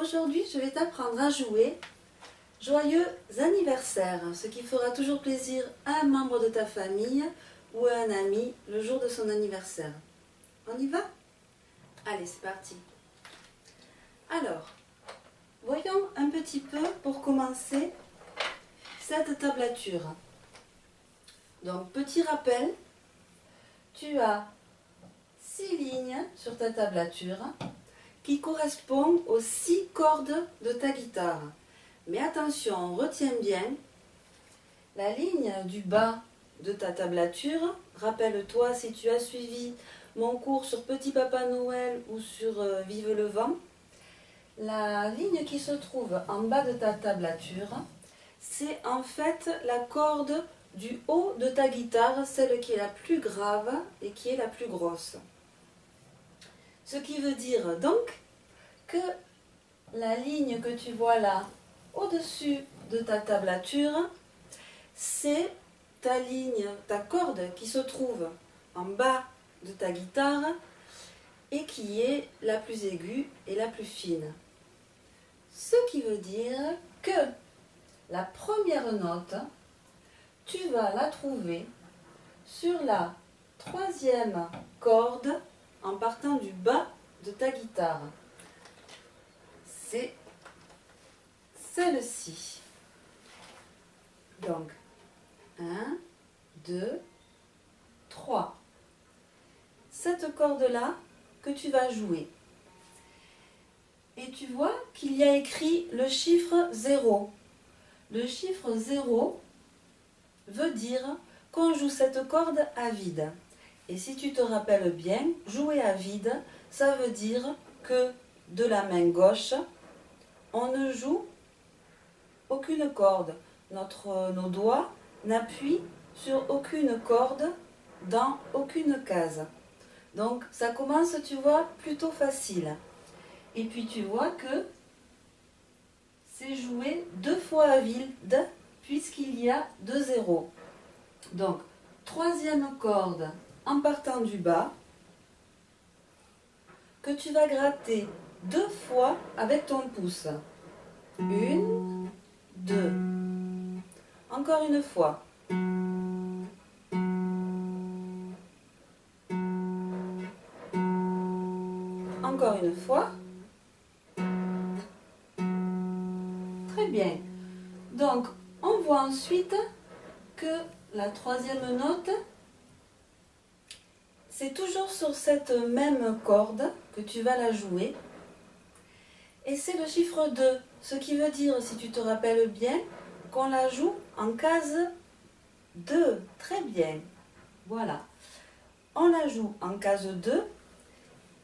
Aujourd'hui, je vais t'apprendre à jouer Joyeux anniversaire, ce qui fera toujours plaisir à un membre de ta famille ou à un ami le jour de son anniversaire. On y va? Allez, c'est parti. Alors, voyons un petit peu pour commencer cette tablature. Donc, petit rappel, tu as 6 lignes sur ta tablature qui correspondent aux 6 cordes de ta guitare. Mais attention, retiens bien, la ligne du bas de ta tablature, rappelle-toi si tu as suivi mon cours sur Petit Papa Noël ou sur Vive le vent, la ligne qui se trouve en bas de ta tablature, c'est en fait la corde du haut de ta guitare, celle qui est la plus grave et qui est la plus grosse. Ce qui veut dire donc que la ligne que tu vois là, au-dessus de ta tablature, c'est ta ligne, ta corde qui se trouve en bas de ta guitare et qui est la plus aiguë et la plus fine. Ce qui veut dire que la première note, tu vas la trouver sur la 3e corde en partant du bas de ta guitare. C'est celle-ci. Donc, 1, 2, 3. Cette corde-là que tu vas jouer. Et tu vois qu'il y a écrit le chiffre 0. Le chiffre 0 veut dire qu'on joue cette corde à vide. Et si tu te rappelles bien, jouer à vide, ça veut dire que de la main gauche, on ne joue aucune corde. Nos doigts n'appuient sur aucune corde dans aucune case. Donc ça commence, tu vois, plutôt facile. Et puis tu vois que c'est joué 2 fois à vide puisqu'il y a 2 zéros. Donc 3e corde en partant du bas que tu vas gratter 2 fois avec ton pouce. 1, 2. Encore une fois. Encore une fois. Très bien. Donc, on voit ensuite que la 3e note, c'est toujours sur cette même corde que tu vas la jouer. Et c'est le chiffre 2, ce qui veut dire, si tu te rappelles bien, qu'on la joue en case 2. Très bien. Voilà. On la joue en case 2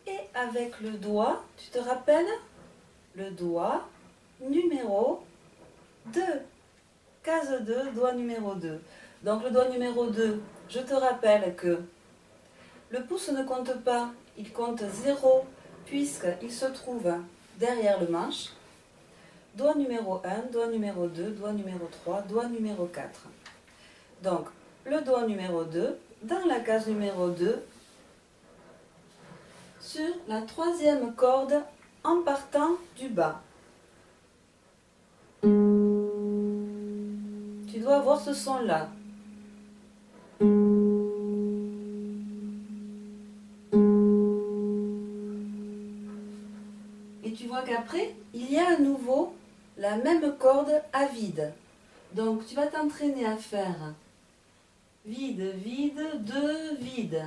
et avec le doigt, tu te rappelles, le doigt numéro 2. Case 2, doigt numéro 2. Donc le doigt numéro 2, je te rappelle que le pouce ne compte pas, il compte 0 puisqu'il se trouve derrière le manche. Doigt numéro 1, doigt numéro 2, doigt numéro 3, doigt numéro 4. Donc, le doigt numéro 2, dans la case numéro 2, sur la 3e corde en partant du bas. Tu dois avoir ce son-là. Et tu vois qu'après, il y a à nouveau la même corde à vide. Donc tu vas t'entraîner à faire vide, vide, 2, vide.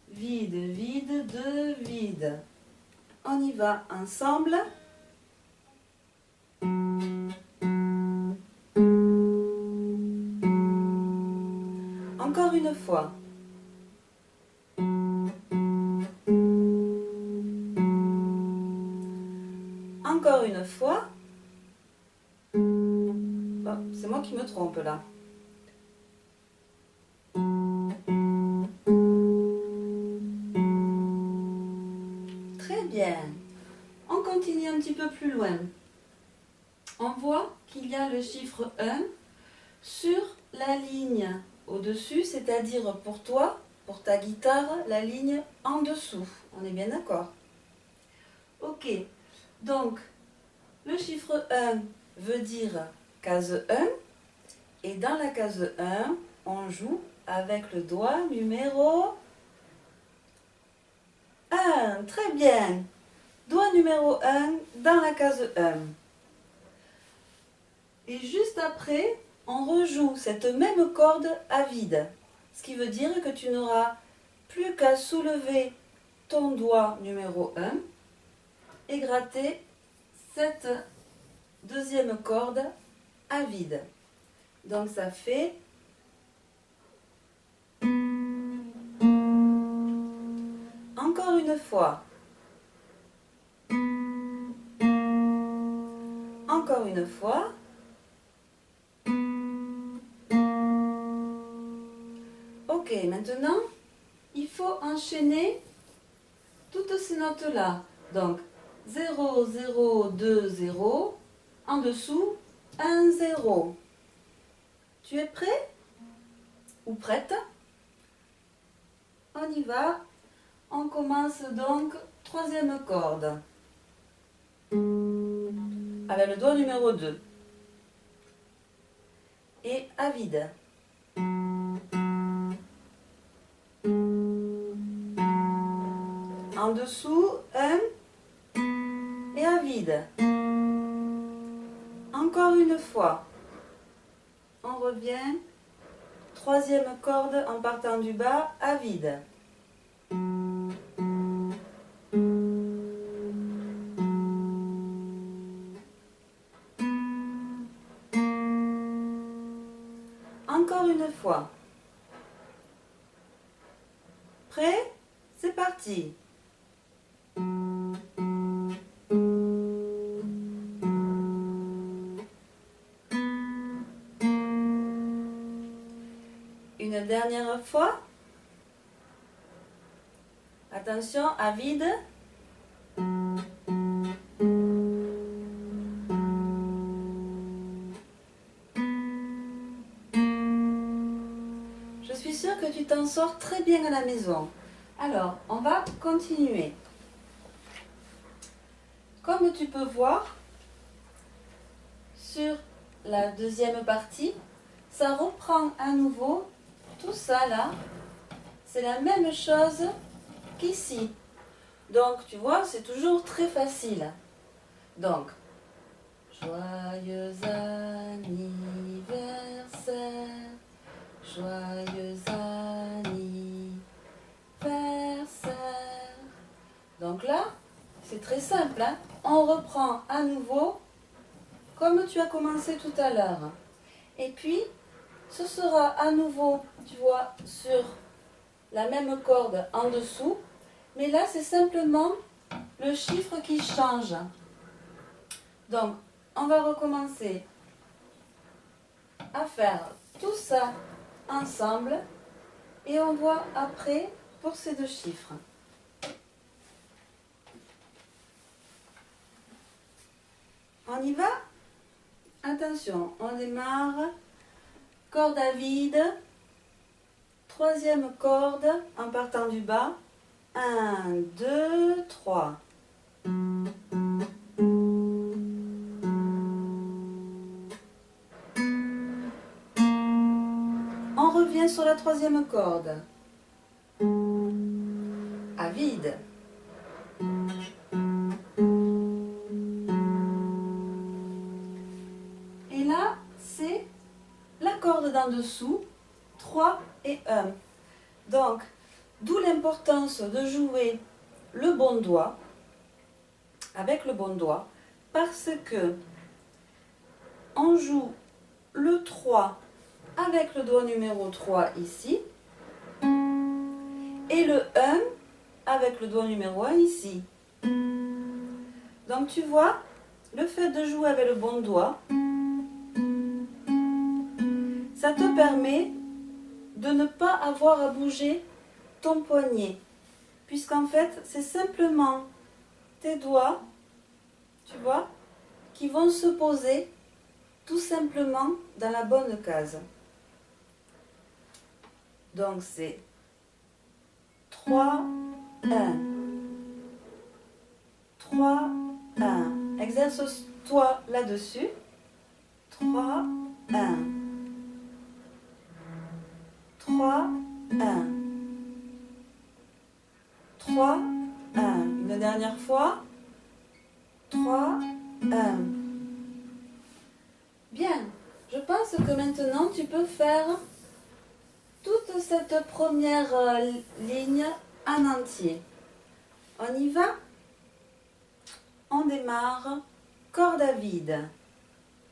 Vide, vide, 2, vide. On y va ensemble. Encore une fois. Encore une fois. Oh, c'est moi qui me trompe là. Très bien. On continue un petit peu plus loin. On voit qu'il y a le chiffre 1 sur la ligne au-dessus, c'est-à-dire pour toi, pour ta guitare, la ligne en dessous. On est bien d'accord? Ok. Donc, Le chiffre 1 veut dire case 1. Et dans la case 1, on joue avec le doigt numéro 1. Très bien. Doigt numéro 1 dans la case 1. Et juste après, on rejoue cette même corde à vide. Ce qui veut dire que tu n'auras plus qu'à soulever ton doigt numéro 1 et gratter cette deuxième corde à vide. Donc ça fait encore une fois. Encore une fois. Ok, maintenant, il faut enchaîner toutes ces notes-là. Donc, 0, 0, 2, 0. En dessous, 1, 0. Tu es prêt ou prête? On y va. On commence donc troisième corde. Avec le doigt numéro 2. Et à vide. En dessous, 1 et à vide. Encore une fois. On revient. Troisième corde en partant du bas, à vide. Encore une fois. Prêt? C'est parti. Une dernière fois. Attention, à vide. Je suis sûre que tu t'en sors très bien à la maison. Alors, on va continuer. Comme tu peux voir, sur la deuxième partie, ça reprend à nouveau tout ça là. C'est la même chose qu'ici. Donc, tu vois, c'est toujours très facile. Donc, joyeux anniversaire, joyeux anniversaire. Donc là, c'est très simple, hein? On reprend à nouveau comme tu as commencé tout à l'heure. Et puis, ce sera à nouveau, tu vois, sur la même corde en dessous. Mais là, c'est simplement le chiffre qui change. Donc, on va recommencer à faire tout ça ensemble. Et on voit après pour ces deux chiffres. On y va? Attention, on démarre. Corde à vide. Troisième corde en partant du bas. 1, 2, 3. On revient sur la troisième corde. À vide. Et là, c'est la corde d'en dessous, 3 et 1. Donc, d'où l'importance de jouer le bon doigt, avec le bon doigt, parce que on joue le 3 avec le doigt numéro 3 ici, et le 1 avec le doigt numéro 1 ici. Donc tu vois, le fait de jouer avec le bon doigt, ça te permet de ne pas avoir à bouger ton poignet. Puisqu'en fait, c'est simplement tes doigts, tu vois, qui vont se poser tout simplement dans la bonne case. Donc c'est 3, 1. 3, 1. Exerce toi là-dessus. 3, 1. 3, 1. 3, 1. Une dernière fois. 3, 1. Bien. Je pense que maintenant tu peux faire toute cette première ligne en entier. On y va? On démarre corde à vide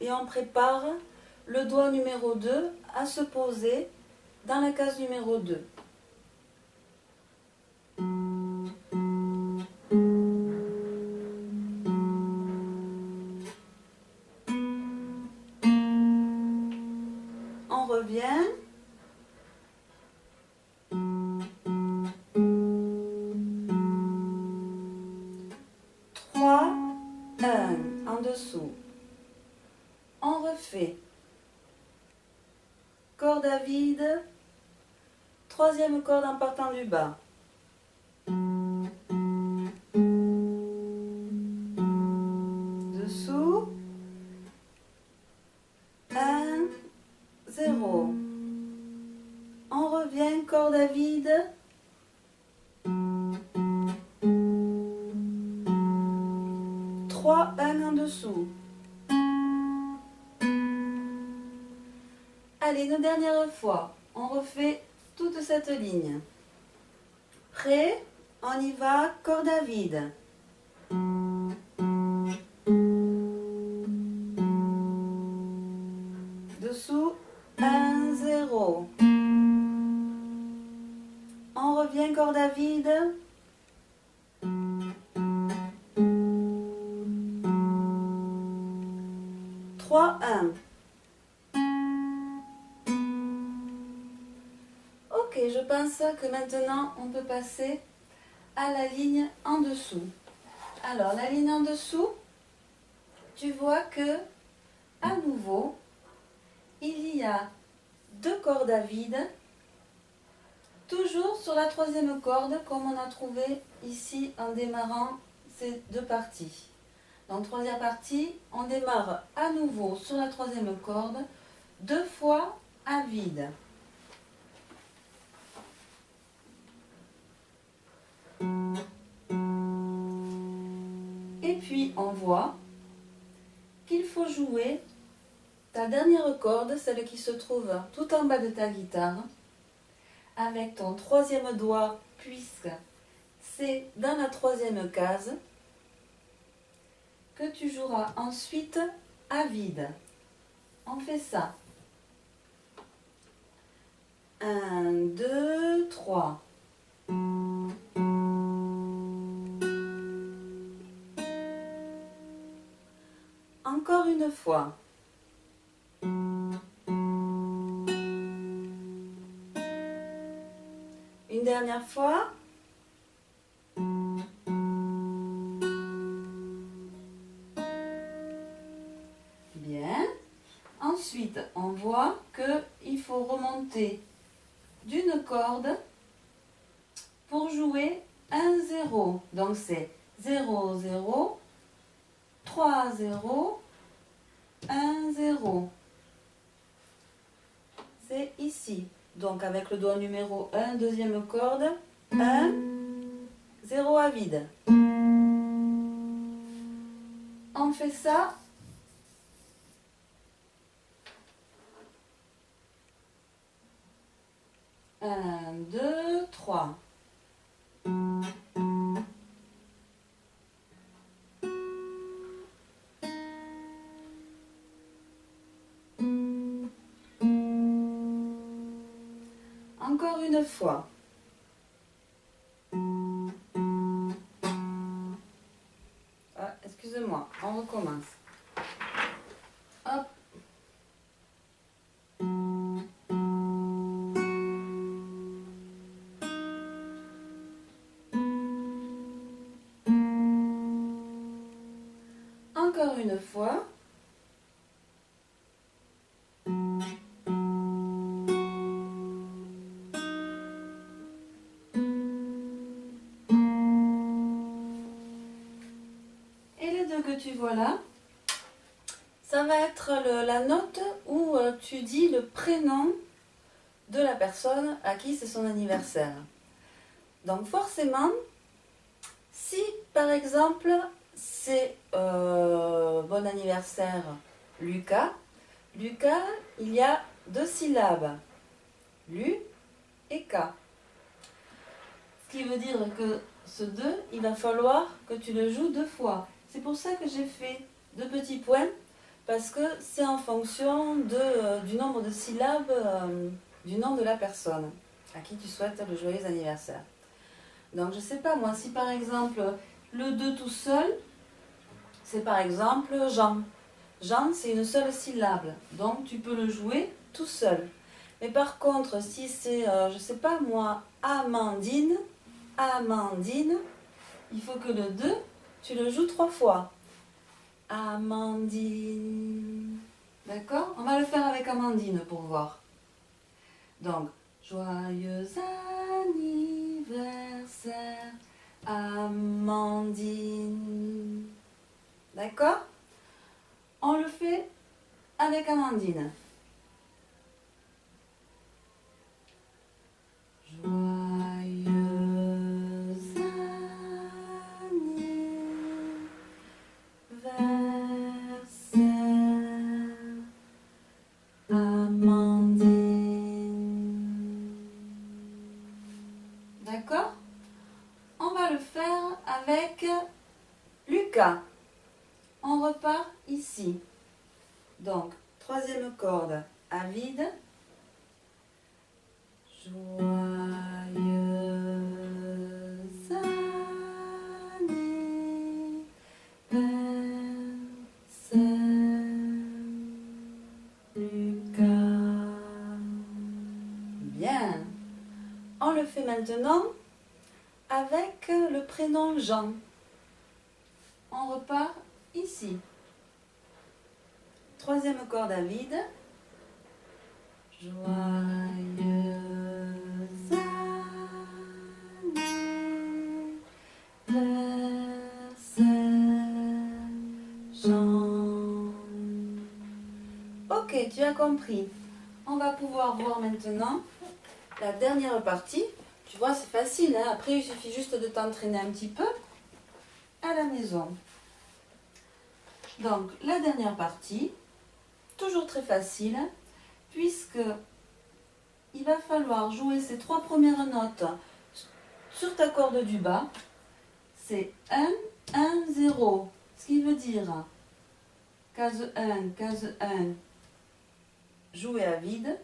et on prépare le doigt numéro 2 à se poser dans la case numéro 2. On revient. En dessous. On refait. Corde à vide, troisième corde en partant du bas. Dessous. 1, 0. On revient, corde à vide. Un en dessous. Allez, une dernière fois. On refait toute cette ligne. Prêt? On y va, corde à vide. Dessous, 1, 0. On revient, corde à vide. 3, 1. Ok, je pense que maintenant on peut passer à la ligne en dessous. Alors, la ligne en dessous, tu vois que, à nouveau, il y a 2 cordes à vide, toujours sur la troisième corde, comme on a trouvé ici en démarrant ces 2 parties. Dans la troisième partie, on démarre à nouveau sur la troisième corde, 2 fois à vide. Et puis, on voit qu'il faut jouer ta dernière corde, celle qui se trouve tout en bas de ta guitare, avec ton troisième doigt, puisque c'est dans la troisième case que tu joueras ensuite à vide. On fait ça. 1, 2, 3. Encore une fois. Une dernière fois. Bien. Ensuite, on voit qu'il faut remonter d'une corde pour jouer un 0. Donc c'est 0, 0, 3, 0, 1, 0. C'est ici. Donc avec le doigt numéro 1, deuxième corde, 1, 0 à vide. On fait ça. Un, 2, 3. Encore une fois. Ah, excusez-moi, on recommence. Hop. Encore une fois. Et les deux que tu vois là, Ça va être la note où tu dis le prénom de la personne à qui c'est son anniversaire. Donc forcément, si par exemple c'est bon anniversaire Lucas, Lucas, il y a 2 syllabes, Lu et K. Ce qui veut dire que ce 2, il va falloir que tu le joues 2 fois. C'est pour ça que j'ai fait 2 petits points, parce que c'est en fonction du nombre de syllabes du nom de la personne à qui tu souhaites le joyeux anniversaire. Donc je ne sais pas moi, si par exemple le 2 tout seul, c'est par exemple Jean. Jean, c'est une seule syllabe, donc tu peux le jouer tout seul. Mais par contre, si c'est, je ne sais pas moi, Amandine, Amandine, il faut que le 2, tu le joues 3 fois. Amandine. D'accord? On va le faire avec Amandine pour voir. Donc, joyeux anniversaire, Amandine. D'accord? On le fait avec Amandine. Joyeux anniversaire, Amandine. D'accord? On va le faire avec Lucas. On repart ici. Donc, 3e corde à vide. Joyeux anniversaire, Lucas. Bien. On le fait maintenant avec le prénom Jean. On repart ici. 3e corde à vide. Joyeux anniversaire, Jean. Ok, tu as compris. On va pouvoir voir maintenant la dernière partie. Tu vois, c'est facile, hein? Après, il suffit juste de t'entraîner un petit peu à la maison. Donc, la dernière partie, toujours très facile, puisque il va falloir jouer ces 3 premières notes sur ta corde du bas. C'est 1, 1, 0. Ce qui veut dire case 1, jouer à vide.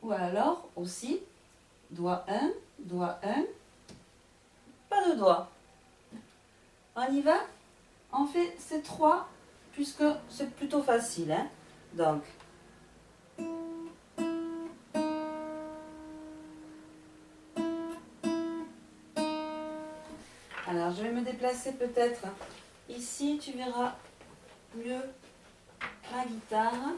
Ou alors aussi, doigt 1, pas de doigt. On y va? On fait ces 3 puisque c'est plutôt facile. Hein? Donc, alors je vais me déplacer peut-être ici, tu verras mieux la guitare.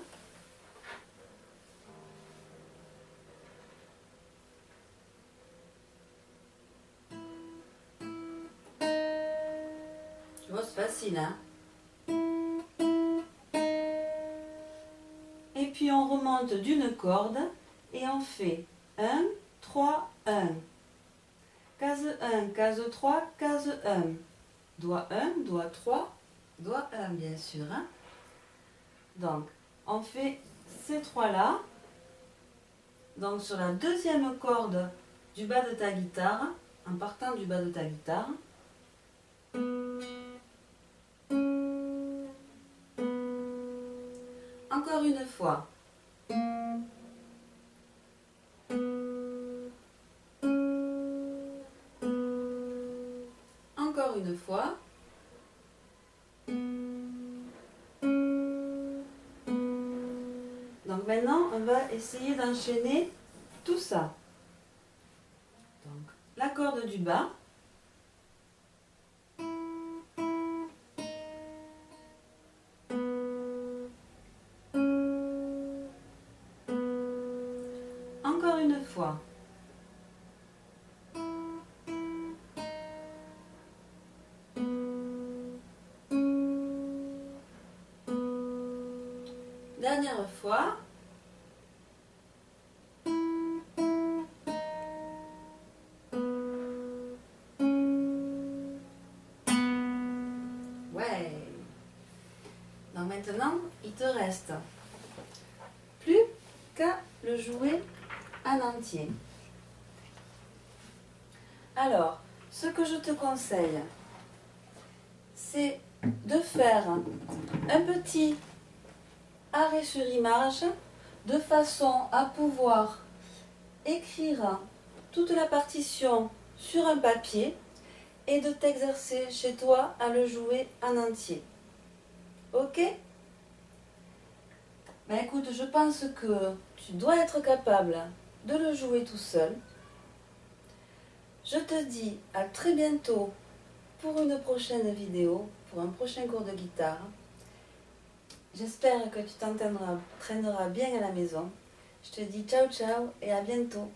Tu vois, c'est facile, hein? Et puis on remonte d'une corde et on fait 1, 3, 1. Case 1, case 3, case 1. Doigt 1, doigt 3, doigt 1 bien sûr. Hein? Donc, on fait ces 3-là. Donc sur la 2e corde du bas de ta guitare, en partant du bas de ta guitare. Encore une fois. Encore une fois. Donc maintenant, on va essayer d'enchaîner tout ça. Donc, la corde du bas. Encore une fois. Dernière fois. Ouais. Donc maintenant, il te reste plus qu'à le jouer en entier. Alors, ce que je te conseille, c'est de faire un petit arrêt sur image de façon à pouvoir écrire toute la partition sur un papier et de t'exercer chez toi à le jouer en entier. Ok? Ben écoute, je pense que tu dois être capable de le jouer tout seul. Je te dis à très bientôt pour une prochaine vidéo, pour un prochain cours de guitare. J'espère que tu t'entraîneras bien à la maison. Je te dis ciao ciao et à bientôt.